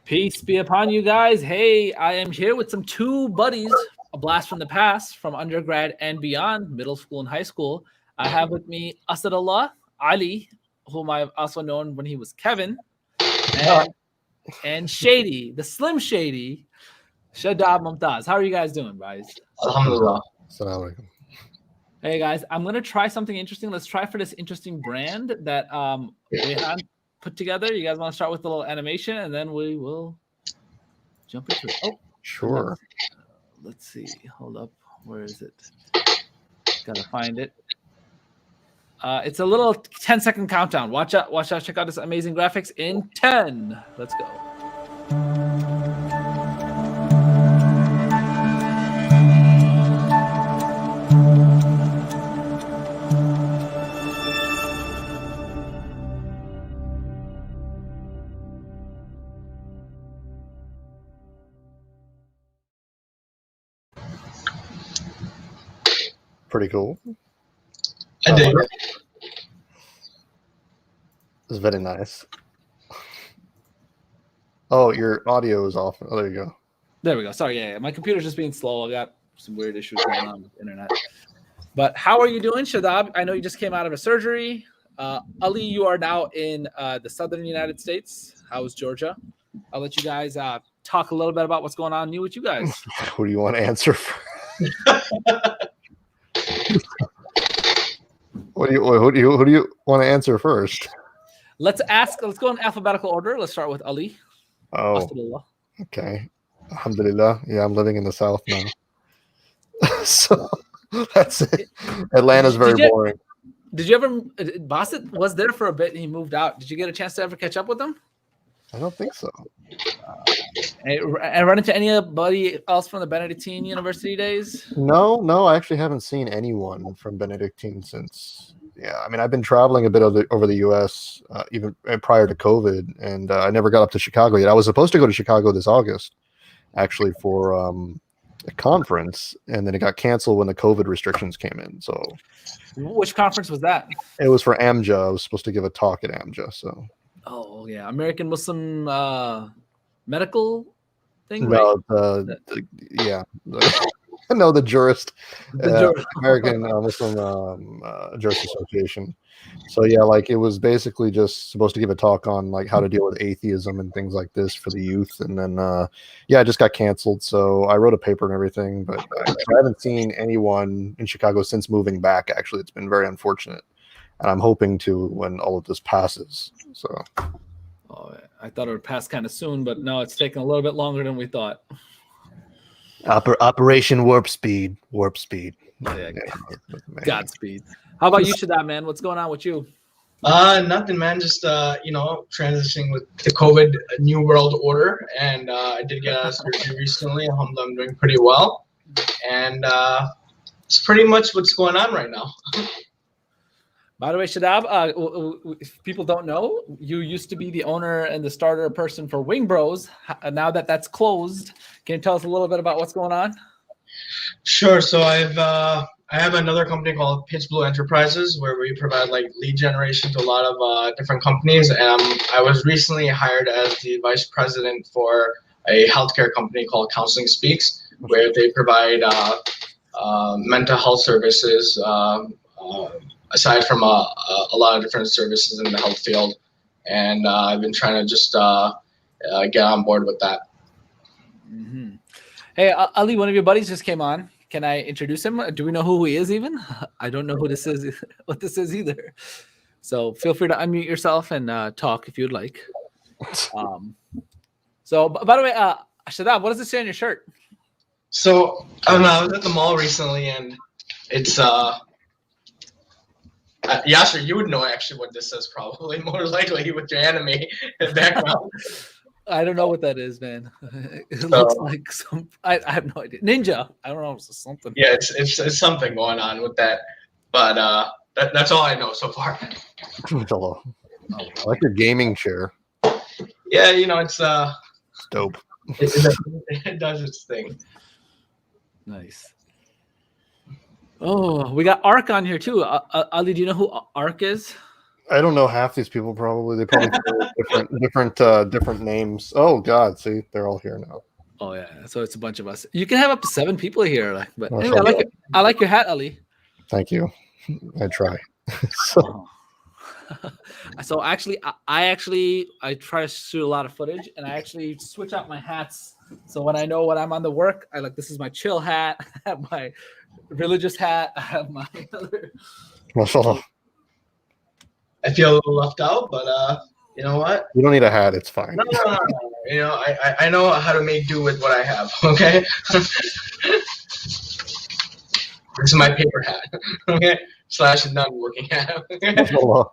Peace be upon you guys. Hey, I am here with some two buddies, a blast from the past, from undergrad and beyond, middle school and high school. I have with me AsadAllah, Ali, whom I've also known when he was Kevin, and Shady, the Slim Shady, Shadab Mumtaz. How are you guys doing, guys? Alhamdulillah. Assalamu alaikum. Hey guys, I'm gonna try something interesting. Let's try for this interesting brand that Rehan put together. You guys want to start with a little animation, and then we will jump into it. Oh, Sure. Let's see. Hold up. Where is it? Gotta find it. It's a little 10-second countdown. Watch out! Watch out! Check out this amazing graphics in 10. Let's go. Pretty cool. I dig it. It's very nice. Oh, your audio is off. Oh, there you go. There we go. Sorry, yeah. My computer's just being slow. I got some weird issues going on with the internet. But how are you doing, Shadab? I know you just came out of a surgery. Ali, you are now in the southern United States. How's Georgia? I'll let you guys talk a little bit about what's going on new with you guys. Who do you want to answer? Who do you want to answer first? Let's go in alphabetical order. Let's start with Ali. Oh, Astagfirullah. okay. Alhamdulillah. Yeah, I'm living in the South now. So that's it. Atlanta's very boring. Did you ever? Basit was there for a bit and he moved out. Did you get a chance to ever catch up with him? I don't think so. And run into anybody else from the Benedictine University days? No, I actually haven't seen anyone from Benedictine since. Yeah, I mean, I've been traveling a bit over the U.S. Even prior to COVID, and I never got up to Chicago yet. I was supposed to go to Chicago this August, actually, for a conference, and then it got canceled when the COVID restrictions came in. So, which conference was that? It was for AMJA. I was supposed to give a talk at AMJA. So. Oh yeah, American Muslim medical thing. No, right? Yeah. No, the jurist, American Muslim Jurist Association. So yeah, like it was basically just supposed to give a talk on like how to deal with atheism and things like this for the youth, and then it just got canceled. So I wrote a paper and everything, but I haven't seen anyone in Chicago since moving back. Actually, it's been very unfortunate, and I'm hoping to when all of this passes. So. Oh, I thought it would pass kind of soon, but no, it's taking a little bit longer than we thought. Operation Warp Speed. Oh, yeah, Godspeed. How about you, Shadab, man? What's going on with you? Nothing, man. Just transitioning with the COVID New World Order, and I did get out of surgery recently. Alhamdulillah, I'm doing pretty well, and it's pretty much what's going on right now. By the way, Shadab, if people don't know, you used to be the owner and the starter person for Wing Bros. Now that that's closed, can you tell us a little bit about what's going on? Sure. So I have another company called Pitch Blue Enterprises where we provide like lead generation to a lot of different companies. And I was recently hired as the vice president for a healthcare company called Counseling Speaks, where they provide mental health services. Aside from a lot of different services in the health field, and I've been trying to just get on board with that. Mm-hmm. Hey, Ali, one of your buddies just came on. Can I introduce him? Do we know who he is even? I don't know who this is, what this is either. So feel free to unmute yourself and talk if you'd like. So, by the way, Shadab, what does it say on your shirt? So, I don't know, I was at the mall recently, and it's Yasser, you would know actually what this says probably more likely with your anime background. I don't know what that is, man. It looks like some. I have no idea. Ninja. I don't know. It's something. Yeah, it's something going on with that, but that's all I know so far. Hello. I like your gaming chair. Yeah, it's dope. It does its thing. Nice. Oh, we got Ark on here too. Ali, do you know who Ark is? I don't know half these people. Probably they probably different names. Oh God, see, they're all here now. Oh yeah, so it's a bunch of us. You can have up to 7 people here. Like, but That's anyway, all. I like your hat, Ali. Thank you. I try. So, So actually, I try to shoot a lot of footage, and I actually switch out my hats. So when I know when I'm on the work, I like this is my chill hat. I have my religious hat. I have my other. mashallah. I feel a little left out, but you know what? You don't need a hat. It's fine. No. You know, I know how to make do with what I have. Okay. This is my paper hat. Okay. / non-working hat. Mashallah.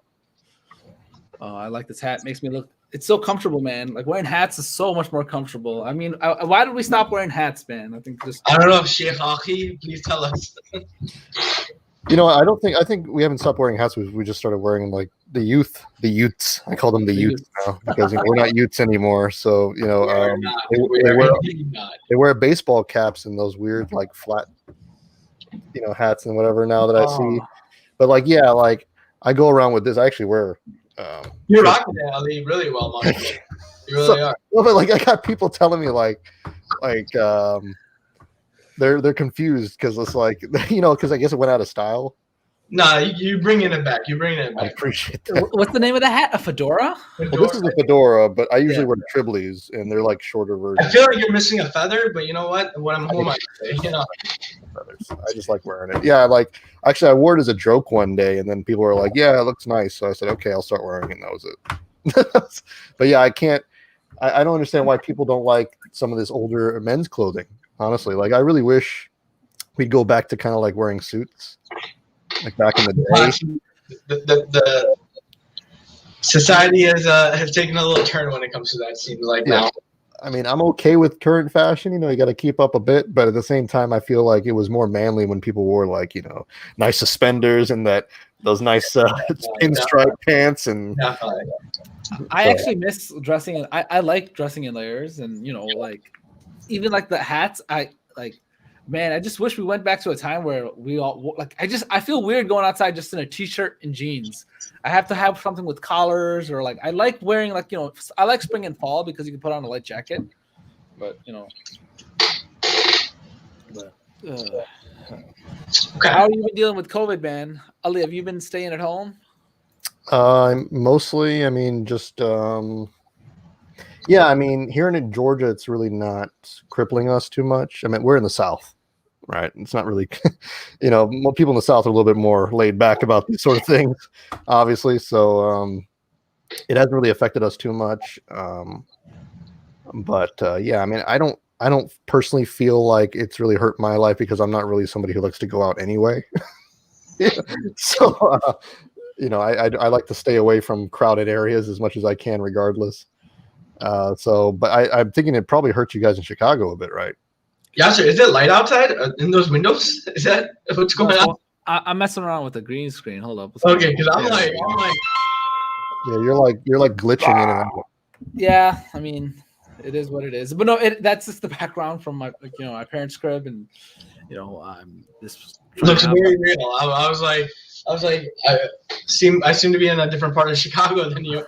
Oh, I like this hat. Makes me look. It's so comfortable, man. Like wearing hats is so much more comfortable. I mean, why did we stop wearing hats, man? I think just. I don't know, Sheikh Aki. Please tell us. You know, I think we haven't stopped wearing hats. We just started wearing like the youths. I call them the youths now because we're not youths anymore. So they wear baseball caps and those weird like flat, hats and whatever now that I see. But like, yeah, like I go around with this. I actually wear. You're rocking it, Ali, really well, man. You really are. Well, but like I got people telling me like they're confused because it's like because I guess it went out of style. Nah, you bringing it back. I appreciate that. What's the name of the hat? A fedora? Well, this is a fedora, but I usually wear Triblies, and they're like shorter versions. I feel like you're missing a feather, but you know what? When I'm home, I say, feathers. I just like wearing it. Yeah, like actually, I wore it as a joke one day, and then people were like, "Yeah, it looks nice." So I said, "Okay, I'll start wearing it." And that was it. But yeah, I can't. I don't understand why people don't like some of this older men's clothing. Honestly, like I really wish we'd go back to kind of like wearing suits, like back in the day. The society has taken a little turn when it comes to that. Seems like now. I mean, I'm okay with current fashion. You got to keep up a bit, but at the same time, I feel like it was more manly when people wore like nice suspenders and those nice pinstripe pants and. I actually miss dressing in. I like dressing in layers, and like even like the hats. I like, man. I just wish we went back to a time where we all like. I feel weird going outside just in a t-shirt and jeans. I have to have something with collars or like. I like wearing like I like spring and fall because you can put on a light jacket, but Okay. How have you been dealing with COVID, man? Ali, have you been staying at home? Mostly, I mean, just yeah, I mean, here in Georgia, it's really not crippling us too much. I mean, we're in the South, right? It's not really, more people in the South are a little bit more laid back about these sort of things, obviously. So it hasn't really affected us too much. But yeah, I mean, I don't personally feel like it's really hurt my life because I'm not really somebody who likes to go out anyway. So. I like to stay away from crowded areas as much as I can, regardless. But I'm thinking it probably hurts you guys in Chicago a bit, right? Yeah, sir. Is it light outside in those windows? Is that what's going on? I'm messing around with the green screen. Hold up. Okay, because I'm like, yeah, you're like glitching in and out. Yeah, I mean, it is what it is. But no, that's just the background from my my parents' crib, and this looks very real. I was like, I seem to be in a different part of Chicago than you.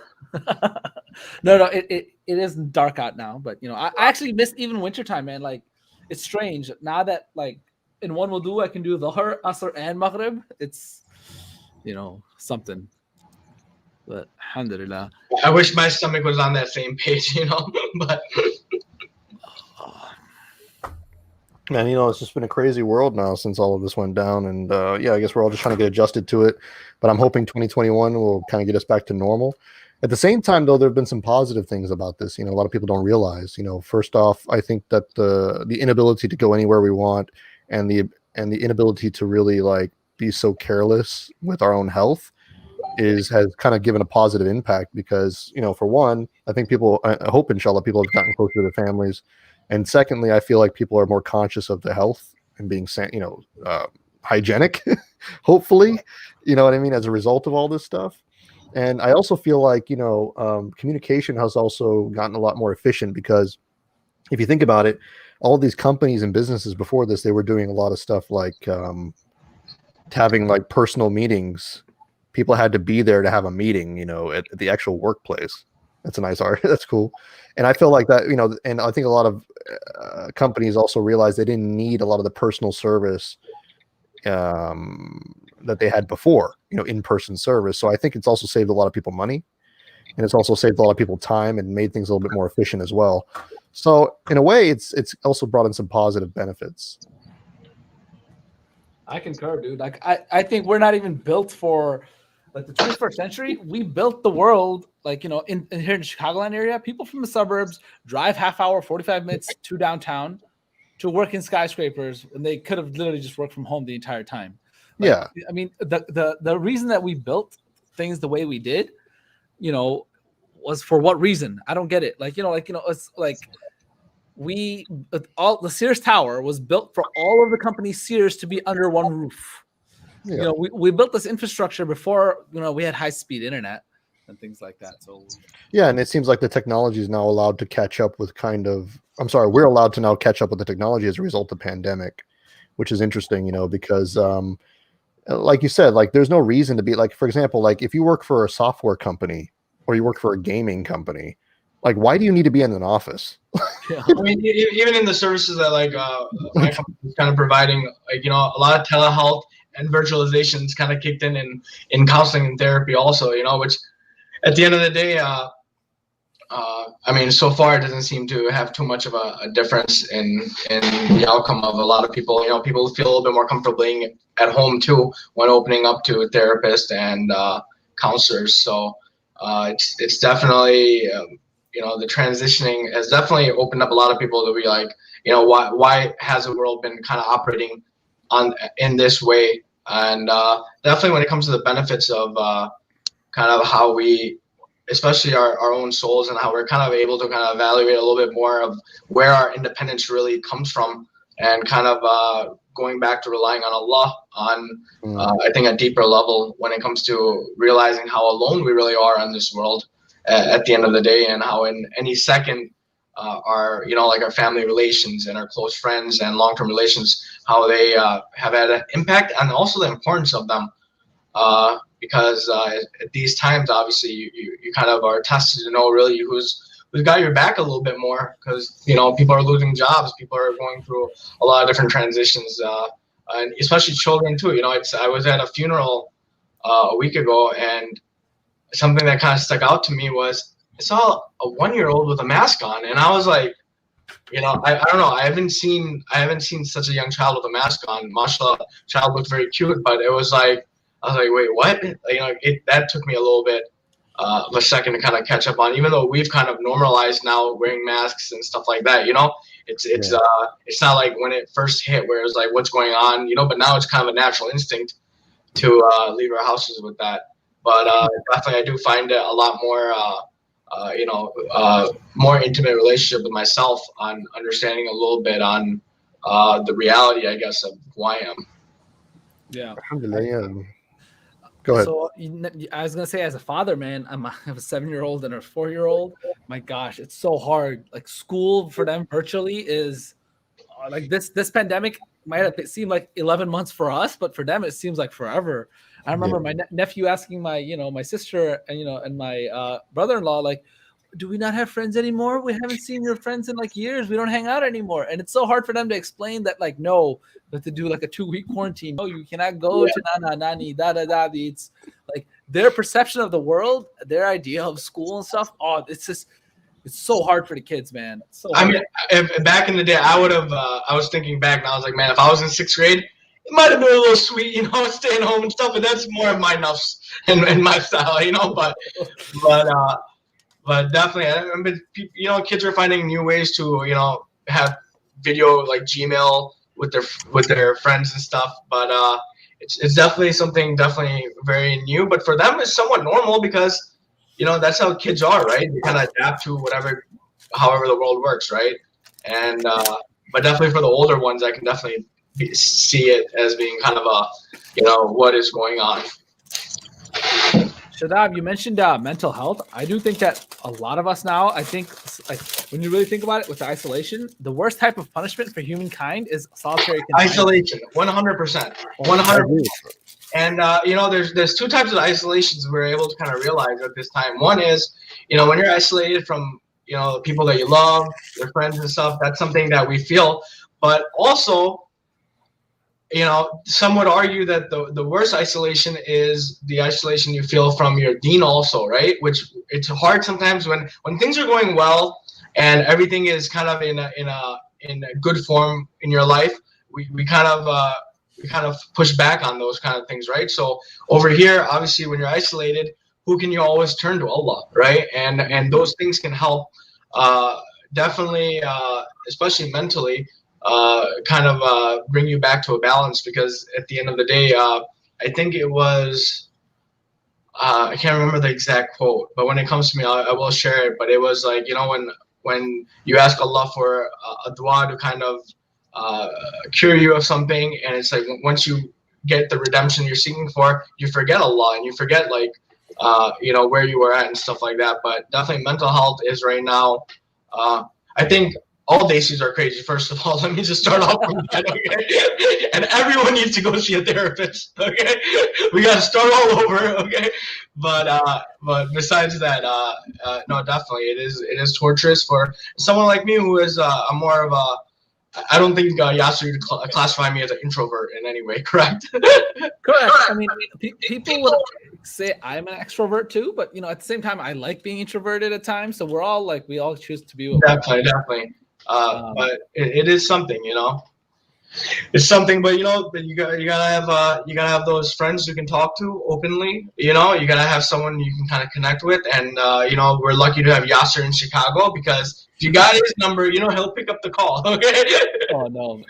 No, it is dark out now, but I actually miss even wintertime, man. Like it's strange now that like in one wudu I can do Dhuhr, Asr, and Maghrib. It's something. But alhamdulillah. I wish my stomach was on that same page, but. Man, it's just been a crazy world now since all of this went down. And yeah, I guess we're all just trying to get adjusted to it. But I'm hoping 2021 will kind of get us back to normal. At the same time, though, there have been some positive things about this. A lot of people don't realize. First off, I think that the inability to go anywhere we want and the inability to really like be so careless with our own health has kind of given a positive impact because, for one, I think I hope inshallah people have gotten closer to their families. And secondly, I feel like people are more conscious of the health and being, hygienic, hopefully, you know what I mean, as a result of all this stuff. And I also feel like, communication has also gotten a lot more efficient because if you think about it, all these companies and businesses before this, they were doing a lot of stuff like having like personal meetings people had to be there to have a meeting, you know, at the actual workplace. That's a nice art. That's cool. And I feel like that, you know, and I think a lot of companies also realized they didn't need a lot of the personal service that they had before, you know, in-person service. So I think it's also saved a lot of people money, and it's also saved a lot of people time and made things a little bit more efficient as well. So in a way, it's also brought in some positive benefits. I concur, dude. Like I think we're not even built for like the 21st century. We built the world, like, you know, in here in the Chicagoland area, people from the suburbs drive half hour, 45 minutes to downtown to work in skyscrapers, and they could have literally just worked from home the entire time. Like, Yeah. I mean, the reason that we built things the way we did, you know, was for what reason? I don't get it. Like, you know, it's like all the Sears Tower was built for all of the company Sears to be under one roof. Yeah. You know, we built this infrastructure before, you know, we had high-speed internet and things like that. So yeah, and it seems like the technology is now allowed to catch up with we're allowed to now catch up with the technology as a result of the pandemic, which is interesting, you know, because like you said, like there's no reason to be like, for example, like if you work for a software company or you work for a gaming company, like why do you need to be in an office? yeah. I mean, even in the services that like my company is kind of providing, like, you know, a lot of telehealth and virtualizations kind of kicked in counseling and therapy also, you know, which at the end of the day, I mean, so far it doesn't seem to have too much of a difference in the outcome of a lot of people. You know, people feel a little bit more comfortable being at home too when opening up to therapists and counselors. So it's definitely, you know, the transitioning has definitely opened up a lot of people to be like, you know, why has the world been kind of operating in this way? And definitely when it comes to the benefits of kind of how we, especially our own souls, and how we're kind of able to kind of evaluate a little bit more of where our independence really comes from, and kind of going back to relying on Allah on I think a deeper level when it comes to realizing how alone we really are in this world at the end of the day, and how in any second our, you know, like our family relations and our close friends and long-term relations, how they have had an impact, and also the importance of them. Because at these times, obviously, you kind of are tested to know really who's got your back a little bit more, because, you know, people are losing jobs, people are going through a lot of different transitions, and especially children too. You know, I was at a funeral a week ago, and something that kind of stuck out to me was I saw a 1-year-old with a mask on, and I was like, you know, I don't know. I haven't seen such a young child with a mask on. Mashallah, child looked very cute, but it was like, I was like, wait, what? You know, that took me a little bit of a second to kind of catch up on. Even though we've kind of normalized now wearing masks and stuff like that, you know, it's not like when it first hit where it was like, what's going on, you know. But now it's kind of a natural instinct to leave our houses with that. But definitely, I do find it a lot more, you know, more intimate relationship with myself on understanding a little bit on the reality, I guess, of who I am. Yeah. Alhamdulillah. Go ahead. So I was gonna say, as a father, man, I have a 7-year-old and a 4-year-old. My gosh, it's so hard. Like school for them virtually is like this pandemic might have seemed like 11 months for us, but for them it seems like forever. I remember my nephew asking my sister and my brother-in-law, like, do we not have friends anymore? We haven't seen your friends in like years. We don't hang out anymore. And it's so hard for them to explain that, like, no, we have to do like a 2-week quarantine. No, you cannot go to nana, nani, da, da, da. It's like their perception of the world, their idea of school and stuff. Oh, it's so hard for the kids, man. So I mean, if, back in the day, I would have, I was thinking back and I was like, man, if I was in 6th grade, it might have been a little sweet, you know, staying home and stuff, but that's more of my nuffs and my style, you know, but definitely, I mean, you know, kids are finding new ways to, you know, have video like Gmail with their friends and stuff. But it's definitely something very new. But for them, it's somewhat normal because, you know, that's how kids are, right? They kind of adapt to however the world works, right? And but definitely for the older ones, I can definitely see it as being kind of a, you know, what is going on. Shadab, you mentioned mental health. I do think that a lot of us now, I think, like when you really think about it with the isolation, the worst type of punishment for humankind is solitary confinement. Isolation, 100%. 100%. And there's two types of isolations we're able to kind of realize at this time. One is, when you're isolated from the people that you love, your friends and stuff, that's something that we feel. But also, some would argue that the worst isolation is the isolation you feel from your deen also, right? Which it's hard sometimes when things are going well and everything is kind of in a good form in your life. We kind of push back on those kind of things, right? So over here, obviously, when you're isolated, who can you always turn to? Allah, right? And those things can help definitely, especially mentally, bring you back to a balance, because at the end of the day, I think it was I can't remember the exact quote, but when it comes to me, I will share it. But it was like, when you ask Allah for a dua to kind of cure you of something, and it's like once you get the redemption you're seeking for, you forget Allah and you forget where you were at and stuff like that. But definitely mental health is right now, I think all daisies are crazy. First of all, let me just start off with that, okay? And everyone needs to go see a therapist, okay? We got to start all over, okay? But besides that, no, definitely it is torturous for someone like me who is I'm more of a, I don't think Yasser, you'd classify me as an introvert in any way, correct? Correct. I mean, people would say I'm an extrovert too, but at the same time, I like being introverted at times. So we all choose to be. Definitely. But it is something, It's something, but you gotta have those friends you can talk to openly. You gotta have someone you can kind of connect with, and we're lucky to have Yasser in Chicago, because if you got his number, he'll pick up the call. Okay. Oh no,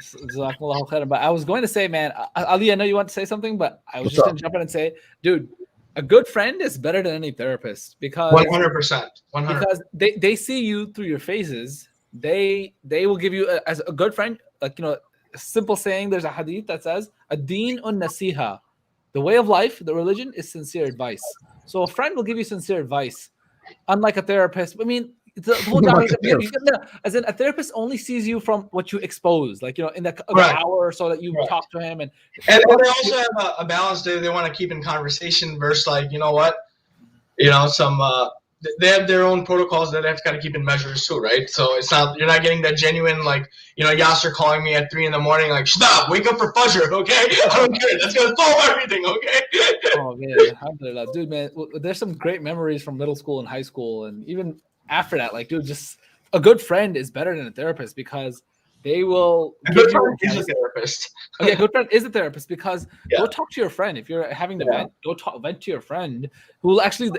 but I was going to say, man, Ali, I know you want to say something, but I was just going to jump in and say, dude, a good friend is better than any therapist, because 100%. Because they see you through your phases. They will give you as a good friend, a simple saying. There's a hadith that says, "Ad-deen un-nasiha," the way of life, the religion is sincere advice. So a friend will give you sincere advice, unlike a therapist. I mean, the whole as in a therapist only sees you from what you expose, in the hour or so that you talk to him, and they also have a balance they want to keep in conversation versus they have their own protocols that they have to kind of keep in measures too, right? So you're not getting that genuine, Yasser calling me at 3 a.m, like, stop, wake up for Fajr, okay? I don't care. That's going to solve everything, okay? Oh, man. Alhamdulillah. Dude, man, there's some great memories from middle school and high school. And even after that, just a good friend is better than a therapist, because they will. A good friend is a therapist. Okay, a good friend is a therapist, because go talk to your friend. If you're having the vent, go vent to your friend, who will actually,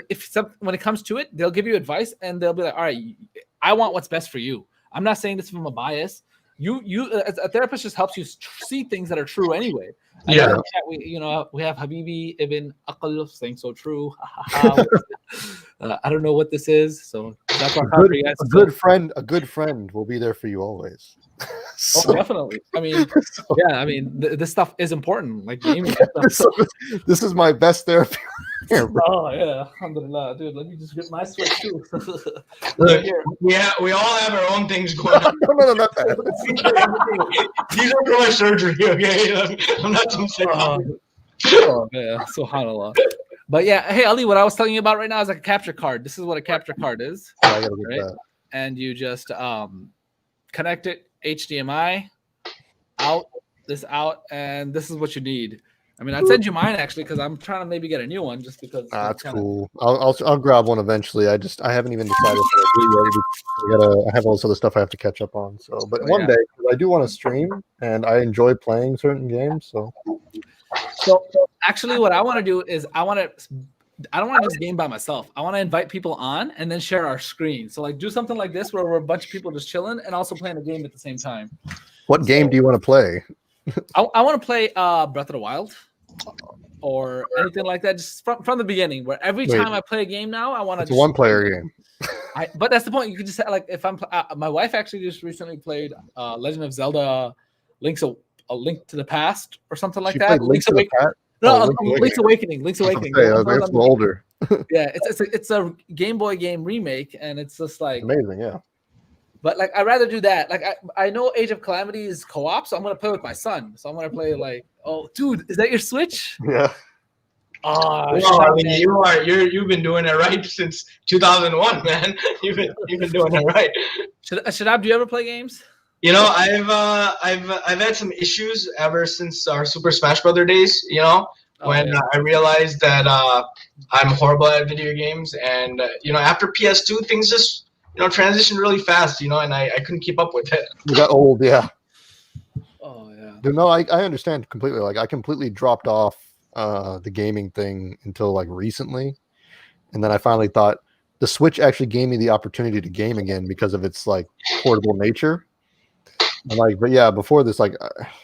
when it comes to it, they'll give you advice, and they'll be like, all right, I want what's best for you. I'm not saying this from a bias. You as a therapist just helps you see things that are true anyway. We have Habibi Ibn Aql saying so true. I don't know what this is, so that's a good friend will be there for you always. Oh, definitely. I mean, this stuff is important. Like gaming. This is my best therapy. Oh yeah, alhamdulillah, dude. Let me just get my switch too. Look, we all have our own things going on. No, not that. These are for my surgery, okay? I'm not some sick. Oh man, subhanallah. But yeah, hey Ali, what I was telling you about right now is like a capture card. This is what a capture card is. I gotta get that. And you just connect it HDMI out, and this is what you need. I mean, I'd send you mine actually, because I'm trying to maybe get a new one, just because. That's cool. I'll grab one eventually. I haven't even decided what to do yet. I have all this other stuff I have to catch up on. So, but one day, I do want to stream, and I enjoy playing certain games. So actually, what I want to do is I don't want to just game by myself. I want to invite people on and then share our screen. So do something like this where we're a bunch of people just chilling and also playing a game at the same time. What game do you want to play? I want to play Breath of the Wild or anything like that, just from the beginning, where every time I play a game now, I want to. It's a one-player game. But that's the point. You could just if I'm my wife actually just recently played Legend of Zelda, Link's a Link to the Past or something like that. Link's Awakening. No, Link's Awakening. Link's Awakening. That's older. Yeah, it's a Game Boy game remake, and it's just like Amazing, yeah. But like, I'd rather do that. Like, I know Age of Calamity is co-op, so I'm gonna play with my son. So I'm gonna play like, oh, dude, is that your Switch? Yeah. Oh, well, I mean, you've been doing it right since 2001, man. You've been doing it right. Shadab, do you ever play games? You know, I've had some issues ever since our Super Smash Brother days. You know, when I realized that I'm horrible at video games, and you know, after PS2, things just transitioned really fast. You know, and I couldn't keep up with it. You got old, yeah. Oh yeah. Dude, no, I understand completely. Like, I completely dropped off the gaming thing until like recently, and then I finally thought the Switch actually gave me the opportunity to game again because of its like portable nature. And like, but yeah, before this, like,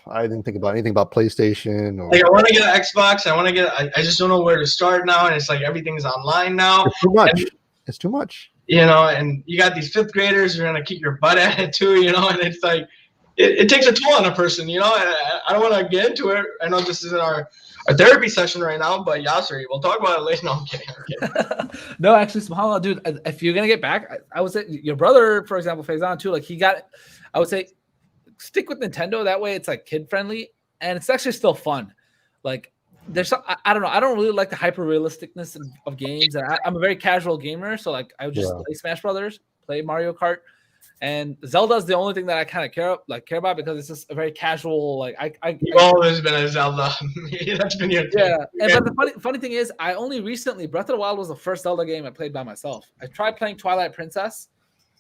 I didn't think about anything about PlayStation. Or... Like, I want to get an Xbox. I just don't know where to start now, and it's like everything's online now. It's too much. It's too much. You know, and you got these fifth graders who are gonna kick your butt at it too. You know, and it's like it takes a toll on a person. You know, and I don't want to get into it. I know this isn't our therapy session right now, but Yasser, we'll talk about it later. No, I'm kidding. No, actually, subhanAllah, dude, if you're gonna get back, I would say your brother, for example, Faizan too. Like, I would say, stick with Nintendo. That way, it's like kid friendly, and it's actually still fun. Like, there's some, I don't know. I don't really like the hyper realisticness of games, and I'm a very casual gamer, so like I would just play Smash Brothers, play Mario Kart. And Zelda's the only thing that I kind of care about because it's just a very casual. Like You've always been a Zelda. That's been your thing. Yeah. And but the funny thing is, I only recently Breath of the Wild was the first Zelda game I played by myself. I tried playing Twilight Princess,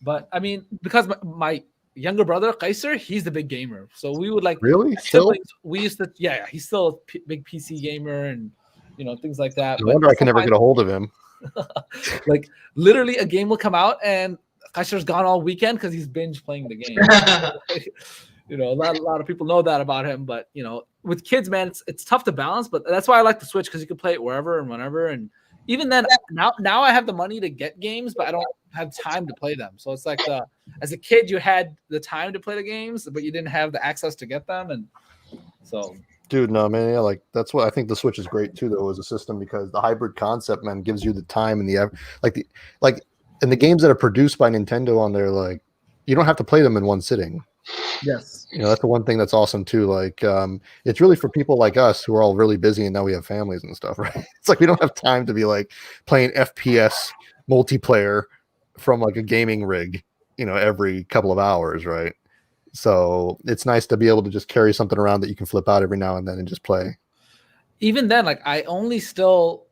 but I mean, because my younger brother Kaiser, he's the big gamer, so we would like really still. We used to he's still a big PC gamer and things like that. I wonder I can never get a hold of him. Like literally, a game will come out and Kaiser's gone all weekend because he's binge playing the game. A lot of people know that about him, but with kids, man, it's tough to balance. But that's why I like the Switch, because you can play it wherever and whenever. And even then, now I have the money to get games, but I don't have time to play them. So it's like as a kid, you had the time to play the games, but you didn't have the access to get them, and so. Dude, no, man, yeah, like that's what I think the Switch is great too, though, as a system, because the hybrid concept, man, gives you the time and and the games that are produced by Nintendo on there, like, you don't have to play them in one sitting. Yes. That's the one thing that's awesome too. Like, it's really for people like us who are all really busy and now we have families and stuff, right? It's like we don't have time to be like playing FPS multiplayer from like a gaming rig, every couple of hours, right? So it's nice to be able to just carry something around that you can flip out every now and then and just play. Even then, like, I only still,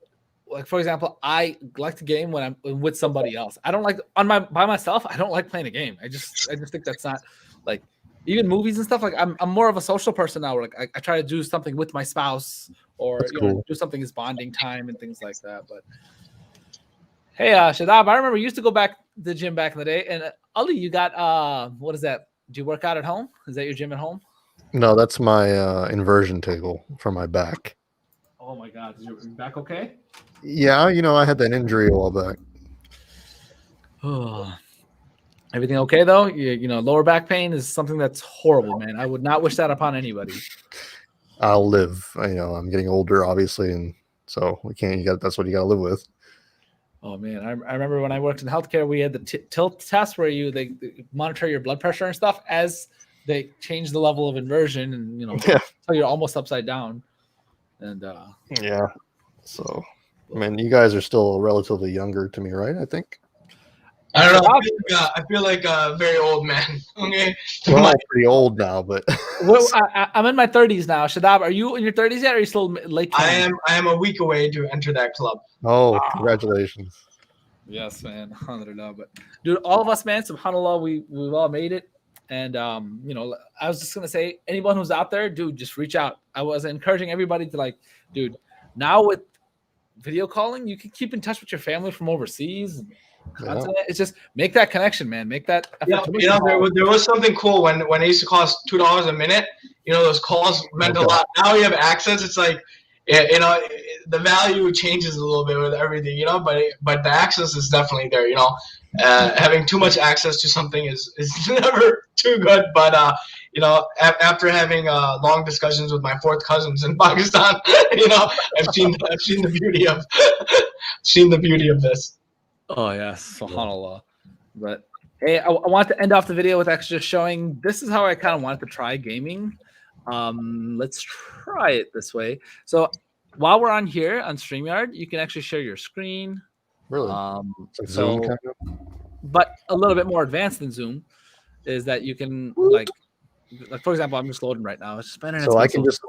like, for example, I like to game when I'm with somebody else. I don't like by myself. I don't like playing a game. I just think that's not, like, even movies and stuff. Like, I'm more of a social person now. Where, like, I try to do something with my spouse or do something as bonding time and things like that. But hey, Shadab, I remember you used to go back to the gym back in the day. And Ali, you got what is that? Do you work out at home? Is that your gym at home? No, that's my inversion table for my back. Oh my God, is your back okay? Yeah, I had that injury a while back. Everything okay though? Lower back pain is something that's horrible, man. I would not wish that upon anybody. I'll live. I'm getting older, obviously, and so that's what you got to live with. Oh man, I remember when I worked in healthcare, we had the tilt test where they monitor your blood pressure and stuff as they change the level of inversion, and so you're almost upside down. And yeah, so I mean, you guys are still relatively younger to me, right? I think. I don't know. I feel like a very old man. Okay. Well, I'm pretty old now, but well, I'm in my 30s now. Shadab, are you in your 30s yet, or are you still late 20s? I am a week away to enter that club. Oh, wow. Congratulations. Yes, man. Alhamdulillah. But dude, all of us, man, subhanAllah, we've all made it. And I was just gonna say, anyone who's out there, dude, just reach out. I was encouraging everybody to, like, dude, now with video calling, you can keep in touch with your family from overseas. It's just make that connection, man. Make that effort. There was something cool when it used to cost $2 a minute. Those calls meant a lot. Now you have access. It's like, the value changes a little bit with everything, but the access is definitely there. Having too much access to something is never too good. But after having long discussions with my fourth cousins in Pakistan, I've seen the beauty of this. Oh yes, subhanallah. But hey, I want to end off the video with actually just showing this is how I kind of wanted to try gaming. Let's try it this way. So while we're on here on StreamYard, you can actually share your screen. Really? It's like Zoom kind of? But a little bit more advanced than Zoom is that you can like for example, I'm just loading right now. It's just so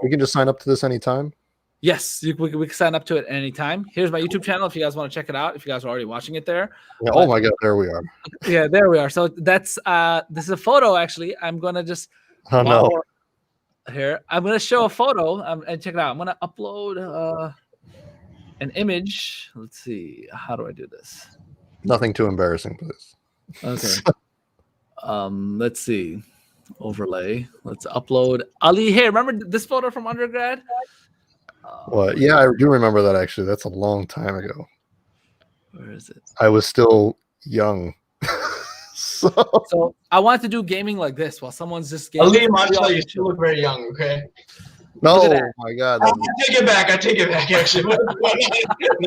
we can just sign up to this anytime. Yes, we can sign up to it anytime. Here's my YouTube channel if you guys want to check it out. If you guys are already watching it there. Yeah, oh my God, there we are. Yeah, there we are. So that's this is a photo actually. I'm gonna just here. I'm gonna show a photo and check it out. I'm gonna upload an image. Let's see. How do I do this? Nothing too embarrassing, please. Okay. Let's see. Overlay. Let's upload Ali. Hey, remember this photo from undergrad? What? Yeah, I do remember that actually. That's a long time ago. Where is it? I was still young. So I want to do gaming like this while someone's just gaming. Ali, mashallah, you still look very young, okay? No, oh my God. I take it back. Actually. No,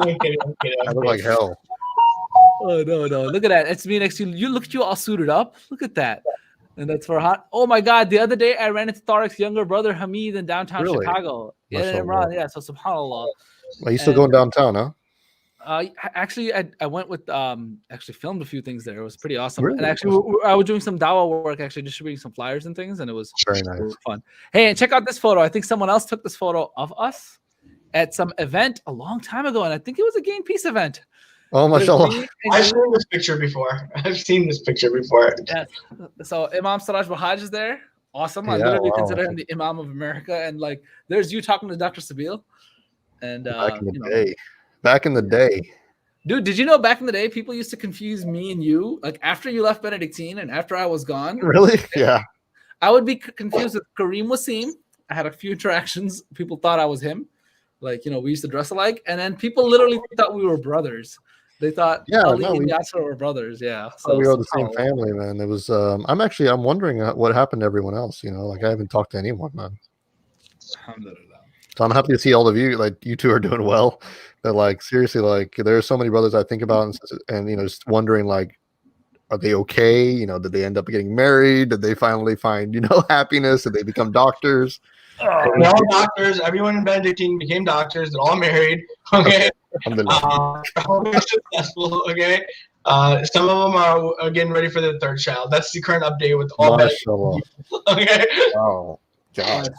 I'm kidding. I look like hell. Oh no. Look at that. It's me next to you. You look at you all suited up. Look at that. And that's for hot. Oh my God! The other day I ran into Tariq's younger brother Hamid in downtown Chicago. Yeah, Imran. Yeah, so subhanallah. Well, you still going downtown, huh? Actually, I went with actually filmed a few things there. It was pretty awesome. Really? And actually, I was doing some dawah work, actually distributing some flyers and things, and it was very nice, fun. Hey, and check out this photo. I think someone else took this photo of us at some event a long time ago, and I think it was a Game Peace event. Oh, mashallah. I've seen this picture before. Yeah. So Imam Siraj Bahaj is there. Awesome. I literally consider him the Imam of America. And like, there's you talking to Dr. Sabil. And back in the day. Dude, did you know back in the day, people used to confuse me and you? Like after you left Benedictine and after I was gone. Really? Yeah. I would be confused with Kareem Wasim. I had a few interactions. People thought I was him. Like, we used to dress alike. And then people literally thought we were brothers. They thought Ali and Yasser were brothers. Yeah. So we were the same family, man. It was I'm wondering what happened to everyone else, like I haven't talked to anyone, man. So I'm happy to see all of you, like you two are doing well. But like seriously, like there are so many brothers I think about and just wondering like, are they okay? Did they end up getting married? Did they finally find, happiness? Did they become doctors? They're all doctors. Everyone in Benedictine became doctors. They're all married. Okay. Successful. Okay. Some of them are getting ready for their third child. That's the current update with all Benedictine. Okay. Oh God.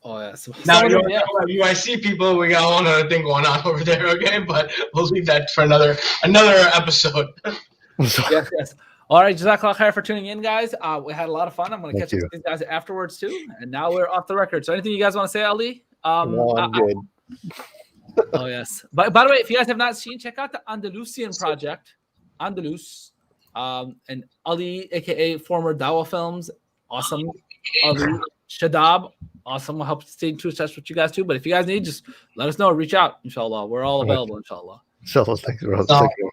Oh yeah. So now UIC people, we got one other thing going on over there. Okay, but we'll leave that for another episode. Yes. All right, Jazakallah khair for tuning in, guys. We had a lot of fun. I'm going to catch up with these guys afterwards too. And now we're off the record. So anything you guys want to say, Ali? No, I'm good. Oh yes. By the way, if you guys have not seen, check out the Andalusian project, Andalus, and Ali, aka former Dawa Films, awesome. Ali, Shadab, awesome. We'll help stay in touch with you guys too. But if you guys need, just let us know. Reach out, inshallah. We're all available, inshallah. Inshallah, thanks, bro. Thank you.